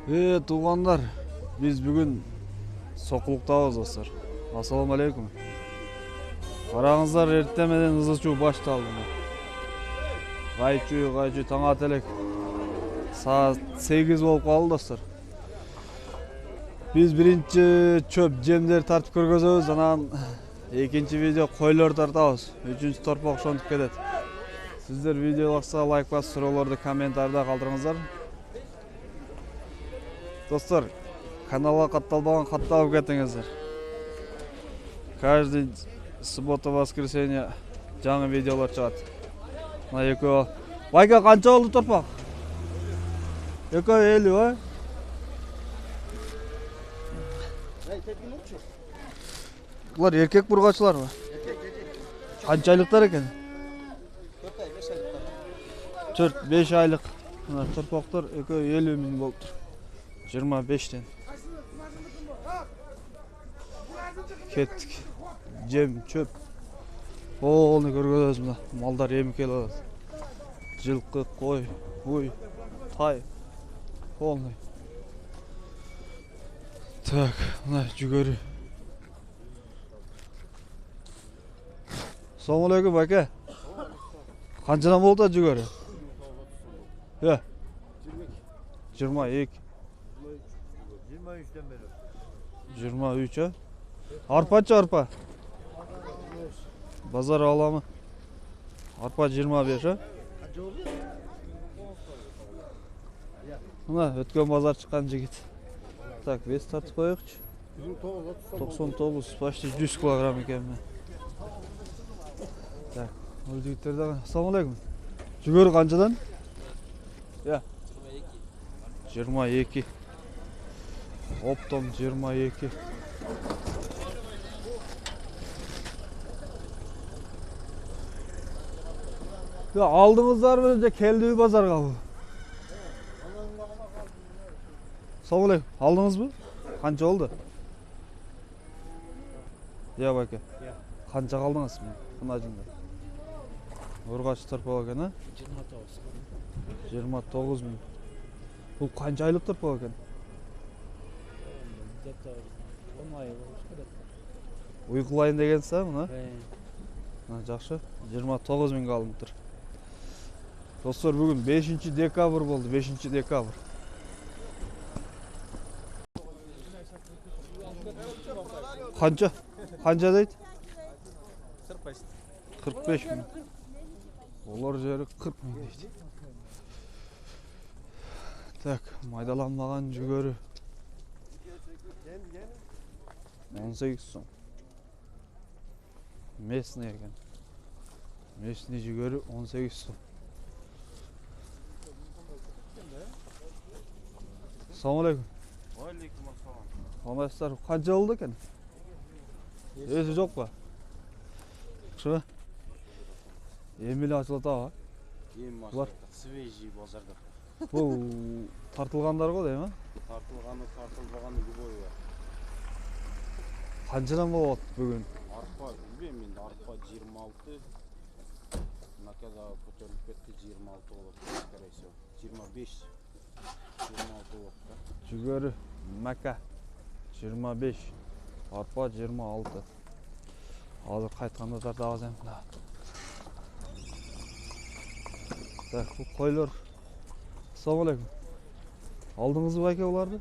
Туғандар, biz бүгін Соқылықтабыз достар. Ассаламу алейкум. Қараңыздар, ертемеден ызычуу башталды. Қайчу таң ателек. Саат 8 болып қалды достар. Biz birinci çöp jemдер тартып көргөзөбүз, анан экинчи видео койлор тартабыз. Үчүнчү торпок ошонтуп кетет. Сиздер видео бакса лайк басып, суроолорду комментарийда калтырыңыздар. Достар, каналга катталбаган катталып кетиңиздер. Каждый суббота, воскресенье жаңы видеолор чыгат. Мына экөө. Байка канча болду торпак? Экөө 50, а? Бұлар еркек бургачылар ба? Қанша айлықтар екен? 4-5 айлық. Торпақтар екеуі 50 мың болып тұр. 25-тен. Кеттік. Жем, чөп. Оны көргөзөбүз мына. Малдар емік алады. Жылқы, қой, қой, тай. Полный. Так, мына жүгөрү. Assalamu alaikum baka. Qanchadan bo'ldi жүгөрү? Yo. 22. 23'ten beri. 23 ha? Arpaçı arpa. Bazar alamı. Arpa 25 ha? Qancha oldu? Mına ötken bazar çıkan jigit. Так, вес тартып коёкчу. 99, почти 100 килограмм екен. Так, бұл жігіттер дағы. Ассаламу алейкум. Жүгөрү қаншадан? Я. 22. Оптом 22. Ya aldыңыздар бе, келді базарға бұл? Assalamu aleykum. Aldınız mı? Kança oldu? Ya bak ya. Kança kaldınız mı? Kınacında. Urgaç tırpı bakın ha? 29 bin. Bu kança aylık tırpı bakın? 10 ay olmuş kadar. Uykulayın degen sağ mı ha? Жақшы. 29 bin kalındır. Dostlar bugün 5. dekabr oldu. 5. dekabr. Kança? Kança deydi? 45. 45 bin. Olar jeri 40 bin deydi. Tak, maydalanmagan жүгөрү. 18 so'm. Mesni ekan. Mesni жүгөрү 18 so'm. Assalomu alaykum. Aleyküm assalam. Qandaysizlar? Qancha oldu ekan? Esi жоқ па? Şu. Emili açılata ha? Ем Бар. Свежий базарда. Бұл тартылғандар ғой дейм, а? Тартылбағаны любой бар. Қаншадан болады бүгін? Арпа, білмеймін енді арпа 26. Накада көтеріліп кетті 26 болады. Скорее всего. 25. 26 болады да. Жүгөрі мәка 25. Арпа 26. Hazır қайтқанда тартабыз эми. Так, бұл қойлар. Ассаламу алейкум. Алдыңыз ба экен буларды?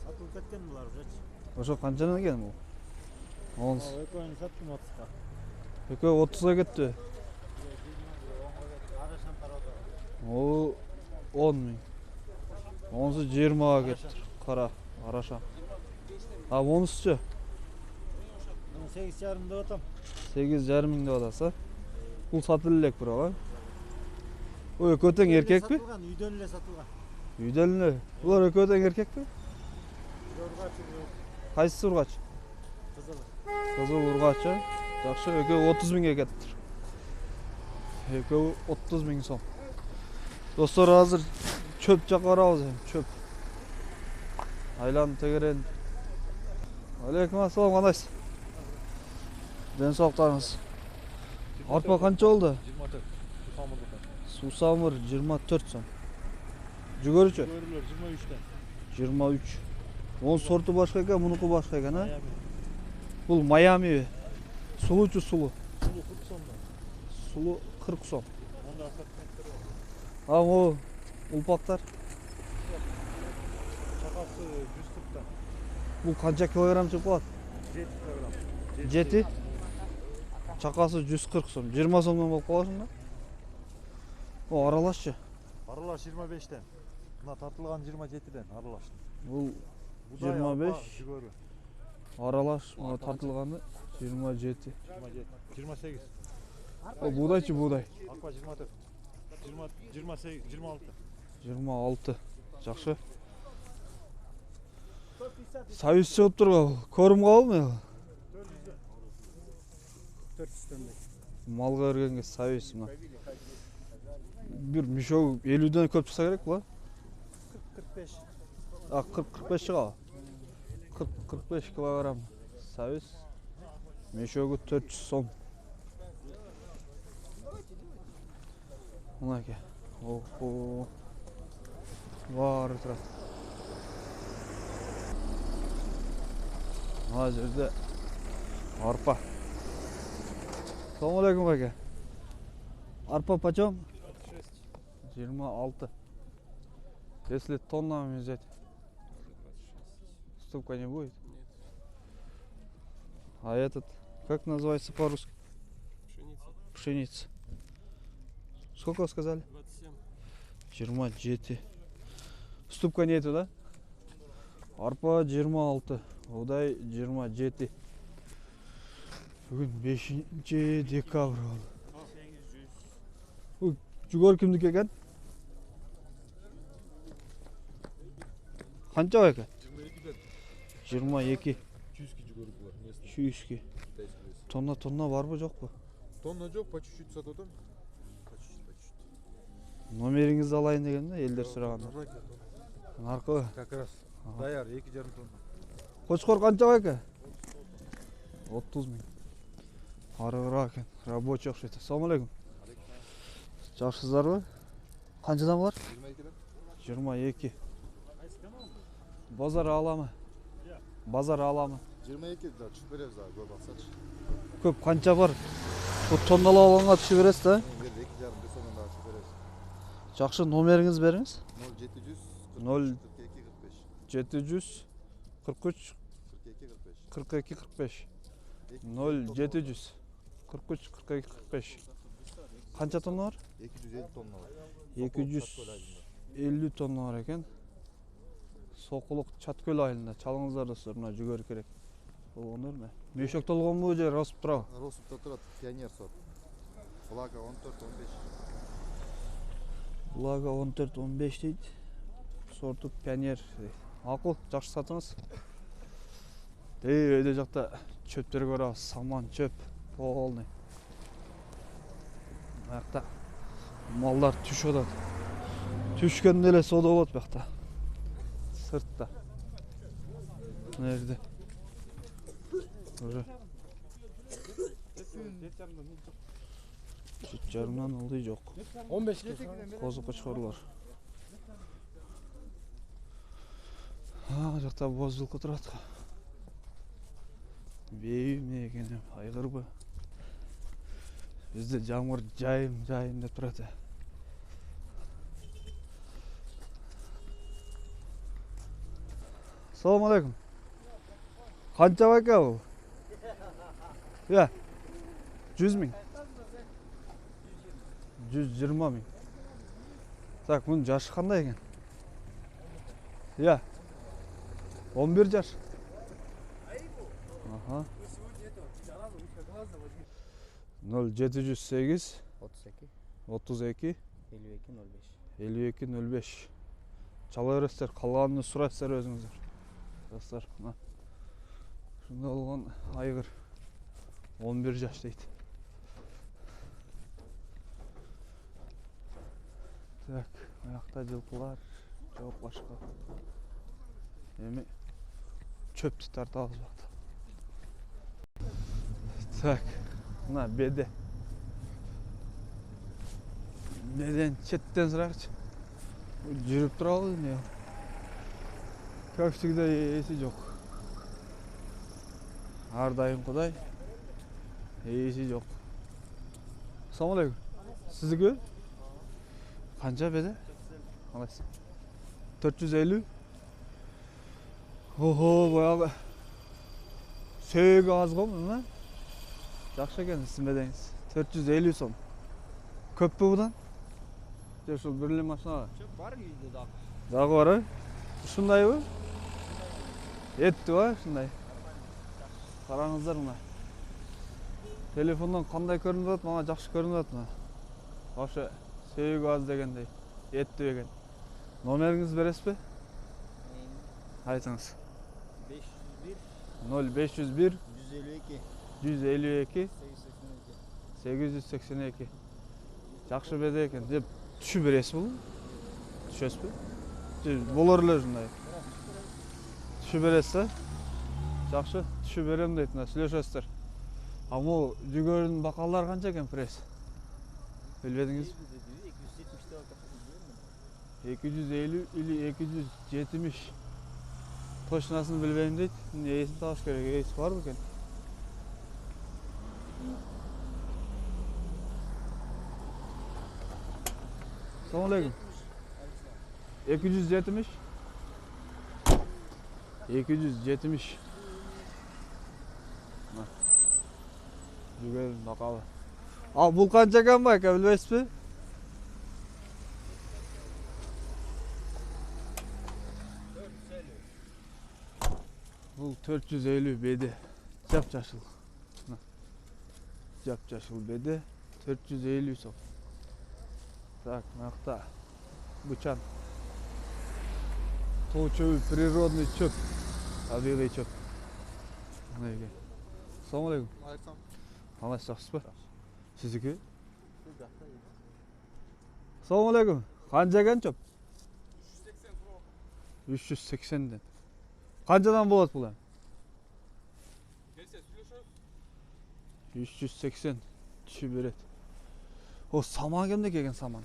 Сатылып кеткен бұлар жач. Ошо қаншадан екен бұл? 10. Экөөүнү саттым 30-га. Экөө 30-га кетти. Арашан тарады. О 10 миң. Онысы 20-га кетти. Қара, араша. А онысы 8,5 деп атам. 8,5 миң деп атасы. Бұл сатылы элек бирок, а? Ой, экөө тең эркек пи? Үйдөн эле сатылган. Үйдөн эле. Булар экөө тең эркек пи? Ургач. Кайсысы ургач? Кызыл. Кызыл ургач. Жакшы, экөө 30 миңге кетти. Экөө 30 миң сом. Достор, азыр чөп жакка барабыз эми, чөп. Айланып тегерен. Алейкум ассалам, кандайсыз? Ден соқтарыңыз. Арпа қанша oldu? 24. Susamır 24 сом. Жүгөрүчү Görülür 23'ten. 23. Onun sortu başka ekan, bunuku başka ekan ha? Miami. Bul Miami. Suluçu sulu. Sulu 40 sonda. Sulu 40 son. Onda 40 metre var. Ha o ulpaklar. Çakası 140'tan. Bu kança kilogram çıkıp kalat? 7 kilogram. Jeti. Çakası 140 son. 20 sondan bolup kalasın da. O aralaşçı. Arılaş 25'ten. Buna tartılgan 27'den arılaş. Bu Bu da 25. yapma, Jigörü. aralaş buna tartılganı 27. 27. 28. O buğdayçı buğday. Akba 24. 28, 26. 26. Жақсы. Союз шығып тұр ғой. Көрім қалмай ғой. 400'ten de. Малға кіргенге союз мына. Bir мешок 50'ден көп шықса керек бұл. 45. 40-45 шыға. 40-45 килограмм союз. Мешогы 400 сом. Мына ке. Охо. Бар тұрады. Мына жерде арпа. Ассалаумалейкум ака. Арпа почем? 26. Если тоннами взять, столько не будет. А этот, как называется по-русски? Пшеница. Сколько сказали? 27. Ступка нету, да? Арпа 26. Удай 27. Бүгін 5 декабрь болды. Жүгөр кімдікі екен? Қанша ба екен? 22. 200 жүгөрүк бар. 200. Тонна бар ба жоқ па? Тонна жоқ, по чуть-чуть сатып. По чуть-чуть. Номеріңізді алайын деген да, елдер сұрағанда. Нарқы. Как раз. Даяр 2,5 тонна. Қошқор қанша ба екен? 30 мың. Арығырақ екен. Рабочий оқшайды. Ассалаумалейкум. Жақсыздар ба? Қаншадан бар? 22'den. 22. Базар аламы? Базар аламы? 22 да түшүп беребиз ага, көп аксачы. Көп қанша бар? Bu tonnalап алғанға түшіп бересіз да? Берди 2,5 бесондан да түшүп беребиз. Жақсы номеріңіз беріңіз. 0700 743 42 45. 0700 43 42 45. Қанша тонна бар? 250 тонна бар. 250 тонна бар екен. Соқылық Чаткөл айылында. Чалыңыздар достар, мына жүгері керек. Бұл оныр ма? Мешок толған бұл жер росып тұра. Росупта турат, пионер сорт. Влага 14-15. Влага 14-15 дейді. Сорты пионер. Ақыл, жақсы сатыңыз. Өйде жақта чөптер көрі, саман чөп, полный. Аяқта малдар түш одан. Түшкенде еле сода болады бақта. Сыртта. Nerede? Уже. Чет жарымнан ылдый жоқ. 15 Қозы қошқорлар. Жақта боз жылқы тұрады. Бейім не екен, айғыр ба. Бізде жаңғыр жайым деп тұрады. Ассалаумалейкум. Қанша ба екен бұл? Я, 100 мың. 120 мың. Так, бұның жашы қандай екен? Я, 11 жаш. Aha. 0708 32 52 05. Чала бересіздер, қалғанын сұрайсыздар өзіңіздер. Достар, мына. Шында алған айғыр 11 жаш дейді. Так, аяқта жылқылар, жоқ башқа. Еме чөпті тартамыз бақты. Так, мына беде. Беден четтен сұрақшы. Жүрүп турабы эмне? Как всегда эси жок. Ар дайым Кудай. Эси жок. Assalamu alaikum. Sizniki? Qancha bedi? Qalasiz? 450. Oho, boyagı. Söygü az qo'ymi? Yaxshi ekan sizin bedeniz. 450 so'm. Ko'pmi budan? Şu birli mashina. Çöp var mıydı daha? Dagı var ha? Shundaymi? Yetdi va, shunday. Qarangizlar buna. Telefondan qanday ko'rinib turadi? Mana yaxshi ko'rinib turadi mana. O'sha sevgi az degandek. Yetdi ekan. Nomeringizni beresizmi? Aytыңыз. 501 0501 152 152 882. 882. Жақсы беді екен. Деп түші бересіз бұл? Түшесіз бе? Болар эле ушундай. Түші бересіз? Жақсы, түші берем дейтін, сүйлөшөсүздөр. А могу жүгөрүнүн бакалдары канча экен пресс? Билбедиңиз? 250 или 270. Точносын билбейм дейт. Эсин табыш керек. Эси бар бекен? Assalamu alaikum. 270. 270. Жүгөрүн бакалы. Ал бул канча экен байка билбейсизби? Бул 450 беди. Жап-жашыл. Жап-жашыл беди. 450 сом. Так, мақта. Бычан. Тоо чөбү природный чөп. Табигый чөп. Мына экен. Assalamu alaikum. Aleyküm. Қалайсыз, жақсысыз ба? Сіздікі? Assalamu alaikum. Қанша екен чөп? 380-ден. Қаншадан болады бұл? 380 түші береді. О, саман кемде келген саман?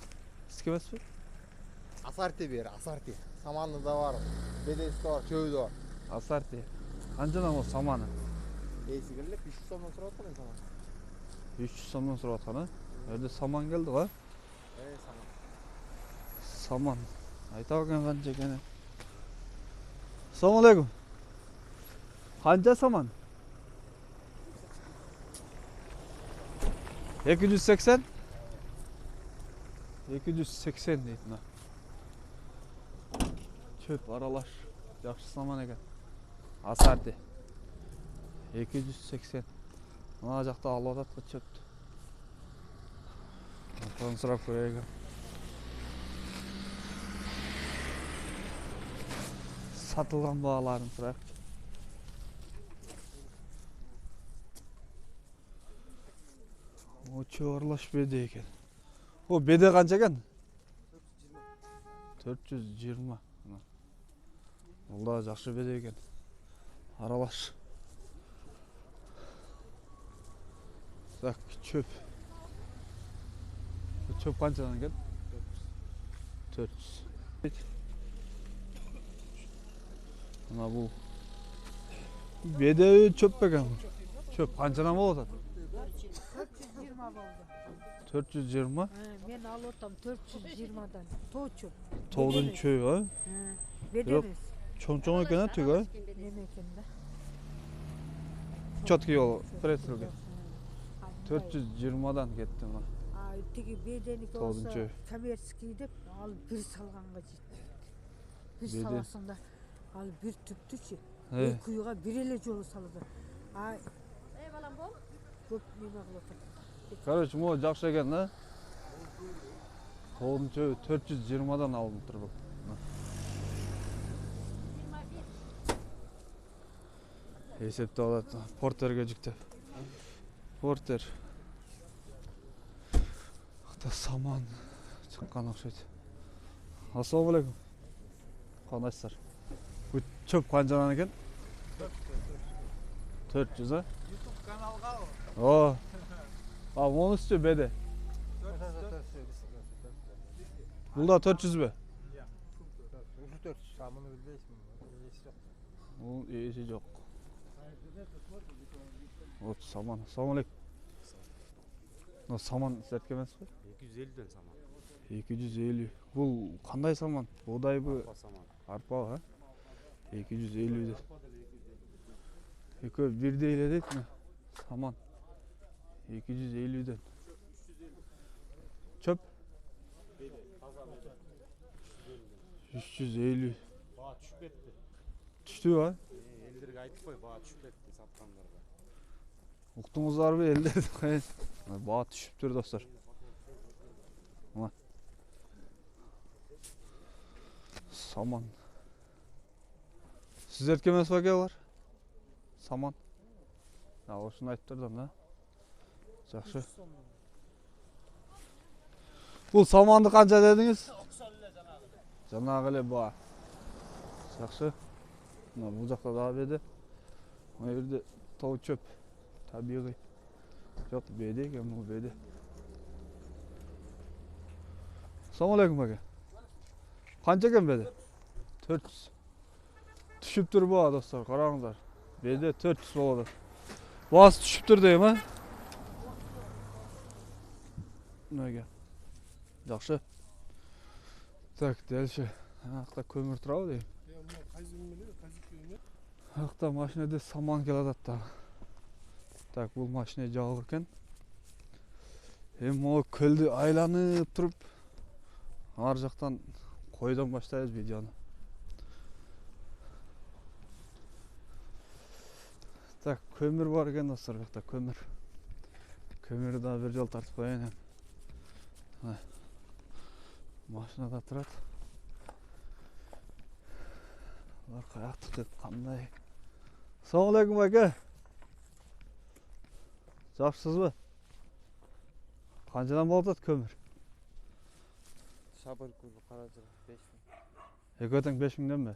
Сізге емес пе? Asarti bir, asarti. Samanlı da var. Bedesi de var, çöğü de var. Асарти. Қаншадан ол саманы? Beysi gelip 300 somdan sonra atmalıyım saman. 300 сомнан сұрап атқан, Өрде саман келді ғой? Saman. Саман. Айта бақан қанша екені. Assalamu alaikum. Қанша саман? 280? 280 дейді мына. Çöp aralaş. Yaxşı saman ekan. Asardi. 280. Mına жақта алып атат çöptü. Onu сұрап көрейік. Satılған бағаларын сұрайық. O çöp aralaş bede ekan. O bede қанша ekan? 420. Бұл да жақсы беде екен. Аралаш. Так, чөп. Чөп қаншадан екен? 400. Мына бұл беде чөп екен. Чөп қаншадан болып жатады? 420 болды. 420? Мен алып отам 420-дан. Тоо чөп. Тоғдың чөйі, а? Bedemiz. Чоң екен, түгі, а? Nemekin de. Чоткий ол, пресілге. 420-дан кетті мына. Tigi bedeniki Тоғдың olsa чөйі. коммерческий деп al bir salğanға жетті. Bir Beden. salasında al bir tüptüçü. He. Bir kuyuğa bir ele jolu saladı. Ay. Balam bol. Көп неме кылып отыр. Короче, мол жақсы екен, да? Тоғдың чөйі 420-дан алынып тұр бұл. Есепті алады, портерге жүктеп. Портер. Қыта саман шыққан оқшайды. Ассаламу алейкум. Қандайсыздар? Бұл чөп қаншадан екен? 400, а? YouTube kanalga o. О. А, оның үсті беде. Бұл да 400 бе? Samını bilbeysin. Esi yok. Бул ээси жок. Вот саман. Assalamualaikum. Мына саман сіздердікі емес пе? 250'den saman. 250. Бул кандай саман? Будайбы, Arpa saman. арпа, а? 250 де. Экөө бирдей эле дейт мына саман. 250'den. Çöp? 350. Bağ düşüp etti. Düştü ha? Eldirge aytıp koy, bağ düşüp etti satkanlarga. Uqtuңуздарбы элдер? Баа түшүптүр достор. Мына. Саман. Сиздердики эмес бе алар? Саман. Ошону айтып турдум да. Жакшы. Бул саманды канча дедиңиз? 90 эле жанагы. Жанагы эле баа. Жакшы. Мына бул жакта дагы беде. Мына жерде тоо чөп. Табигый. Жок, беде экен бул беде. Assalamualaikum aka. Канча экен беде? 400. Түшүптүр баа достор, караңыздар. Беде 400 болот. Баасы түшүптүр дейм, а? Мына жакшы. Так, дальше. Акта көмүр турабы дейм. Акта машинеде саман келатат да. Так, бул машина жагылыр экен. Эми могу көлдү айланып туруп, ар жактан койдон баштайбыз видеону. Так, көмүр бар экен достор, бакта көмүр. Көмүрдү да бир жол тартып коеюн эми. Машинада турат. Алар каяктыкы кандай? Assalamualaikum aka. Жакшысызбы? Канчадан болуп атат көмүр? Шабыркул Каражыра 5000. Экөө тең 5000ден бе?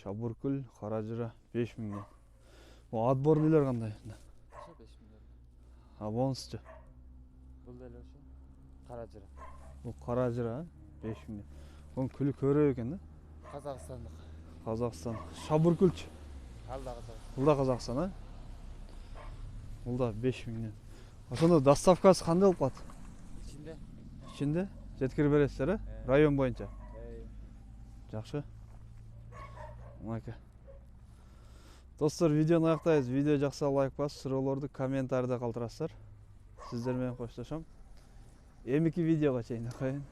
Шабыркул, Каражыра 5000ден. Бул отборныйлар кандай? Ошо 5000. А бонусчу? Бул деле ошо. Каражыра. Бул Каражыра 5000ден. Бунун күлү көрөб экен да? Казакстандык. Казакстан. Шабыркулчу? Ал да Казакстан. Бул да Казакстан, а? Бул да 5000ден. Ошондо доставкасы кандай болуп калат? Ичинде. Ичинде жеткирип бересиздер, э? Район боюнча. Жакшы. Мынакей. Достор, видеону аяктайбыз. Видео жакса лайк басып, суроолорду комментарийде калтырасыздар. Сиздер менен коштошом. Эмики видеого чейин коеюн.